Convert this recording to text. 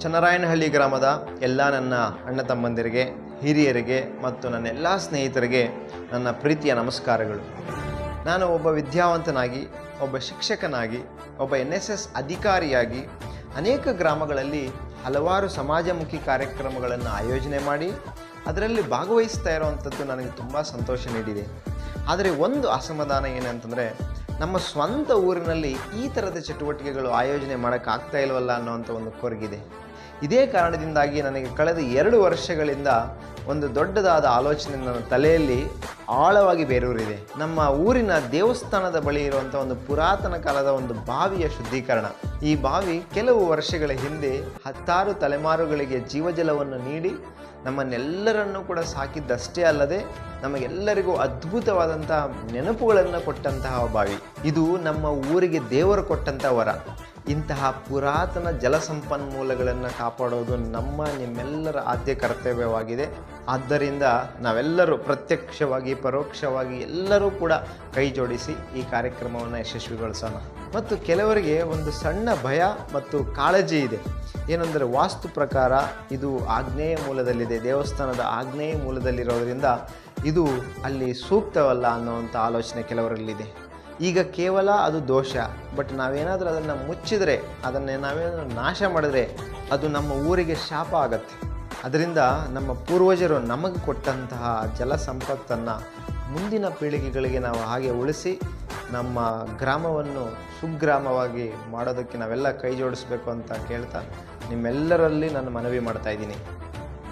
ಚನ್ನರಾಯನಹಳ್ಳಿ ಗ್ರಾಮದ ಎಲ್ಲ ನನ್ನ ಅಣ್ಣ ತಮ್ಮಂದಿರಿಗೆ, ಹಿರಿಯರಿಗೆ ಮತ್ತು ನನ್ನ ಎಲ್ಲ ಸ್ನೇಹಿತರಿಗೆ ನನ್ನ ಪ್ರೀತಿಯ ನಮಸ್ಕಾರಗಳು. ನಾನು ಒಬ್ಬ ವಿದ್ಯಾವಂತನಾಗಿ, ಒಬ್ಬ ಶಿಕ್ಷಕನಾಗಿ, ಒಬ್ಬ NSS ಅಧಿಕಾರಿಯಾಗಿ ಅನೇಕ ಗ್ರಾಮಗಳಲ್ಲಿ ಹಲವಾರು ಸಮಾಜಮುಖಿ ಕಾರ್ಯಕ್ರಮಗಳನ್ನು ಆಯೋಜನೆ ಮಾಡಿ ಅದರಲ್ಲಿ ಭಾಗವಹಿಸ್ತಾ ಇರೋವಂಥದ್ದು ನನಗೆ ತುಂಬ ಸಂತೋಷ ನೀಡಿದೆ. ಆದರೆ ಒಂದು ಅಸಮಾಧಾನ ಏನಂತಂದರೆ, ನಮ್ಮ ಸ್ವಂತ ಊರಿನಲ್ಲಿ ಈ ಥರದ ಚಟುವಟಿಕೆಗಳು ಆಯೋಜನೆ ಮಾಡೋಕ್ಕಾಗ್ತಾ ಇಲ್ವಲ್ಲ ಅನ್ನೋವಂಥ ಒಂದು ಕೊರಗಿದೆ. ಇದೇ ಕಾರಣದಿಂದಾಗಿ ನನಗೆ ಕಳೆದ 2 ವರ್ಷಗಳಿಂದ ಒಂದು ದೊಡ್ಡದಾದ ಆಲೋಚನೆ ನನ್ನ ತಲೆಯಲ್ಲಿ ಆಳವಾಗಿ ಬೇರೂರಿದೆ. ನಮ್ಮ ಊರಿನ ದೇವಸ್ಥಾನದ ಬಳಿ ಇರುವಂಥ ಒಂದು ಪುರಾತನ ಕಾಲದ ಒಂದು ಬಾವಿಯ ಶುದ್ಧೀಕರಣ. ಈ ಬಾವಿ ಕೆಲವು ವರ್ಷಗಳ ಹಿಂದೆ 10 ತಲೆಮಾರುಗಳಿಗೆ ಜೀವಜಲವನ್ನು ನೀಡಿ ನಮ್ಮನ್ನೆಲ್ಲರನ್ನೂ ಕೂಡ ಸಾಕಿದ್ದಷ್ಟೇ ಅಲ್ಲದೆ ನಮಗೆಲ್ಲರಿಗೂ ಅದ್ಭುತವಾದಂತಹ ನೆನಪುಗಳನ್ನು ಕೊಟ್ಟಂತಹ ಬಾವಿ. ಇದು ನಮ್ಮ ಊರಿಗೆ ದೇವರು ಕೊಟ್ಟಂಥ ವರ. ಇಂತಹ ಪುರಾತನ ಜಲಸಂಪನ್ಮೂಲಗಳನ್ನು ಕಾಪಾಡೋದು ನಿಮ್ಮೆಲ್ಲರ ಆದ್ಯ ಕರ್ತವ್ಯವಾಗಿದೆ. ಆದ್ದರಿಂದ ನಾವೆಲ್ಲರೂ ಪ್ರತ್ಯಕ್ಷವಾಗಿ ಪರೋಕ್ಷವಾಗಿ ಎಲ್ಲರೂ ಕೂಡ ಕೈ ಜೋಡಿಸಿ ಈ ಕಾರ್ಯಕ್ರಮವನ್ನು ಯಶಸ್ವಿಗೊಳಿಸೋಣ. ಮತ್ತು ಕೆಲವರಿಗೆ ಒಂದು ಸಣ್ಣ ಭಯ ಮತ್ತು ಕಾಳಜಿ ಇದೆ. ಏನೆಂದರೆ, ವಾಸ್ತು ಪ್ರಕಾರ ಇದು ಆಗ್ನೇಯ ಮೂಲದಲ್ಲಿದೆ, ದೇವಸ್ಥಾನದ ಆಗ್ನೇಯ ಮೂಲದಲ್ಲಿರೋದರಿಂದ ಇದು ಅಲ್ಲಿ ಸೂಕ್ತವಲ್ಲ ಅನ್ನೋವಂಥ ಆಲೋಚನೆ ಕೆಲವರಲ್ಲಿದೆ. ಈಗ ಕೇವಲ ಅದು ದೋಷ, ಬಟ್ ನಾವೇನಾದರೂ ಅದನ್ನು ಮುಚ್ಚಿದರೆ, ಅದನ್ನೇ ನಾವೇನಾದರೂ ನಾಶ ಮಾಡಿದ್ರೆ ಅದು ನಮ್ಮ ಊರಿಗೆ ಶಾಪ ಆಗತ್ತೆ. ಅದರಿಂದ ನಮ್ಮ ಪೂರ್ವಜರು ನಮಗೆ ಕೊಟ್ಟಂತಹ ಜಲ ಸಂಪತ್ತನ್ನು ಮುಂದಿನ ಪೀಳಿಗೆಗಳಿಗೆ ನಾವು ಹಾಗೆ ಉಳಿಸಿ ನಮ್ಮ ಗ್ರಾಮವನ್ನು ಸುಗ್ರಾಮವಾಗಿ ಮಾಡೋದಕ್ಕೆ ನಾವೆಲ್ಲ ಕೈ ಜೋಡಿಸ್ಬೇಕು ಅಂತ ಕೇಳ್ತಾ ನಿಮ್ಮೆಲ್ಲರಲ್ಲಿ ನಾನು ಮನವಿ ಮಾಡ್ತಾ ಇದ್ದೀನಿ.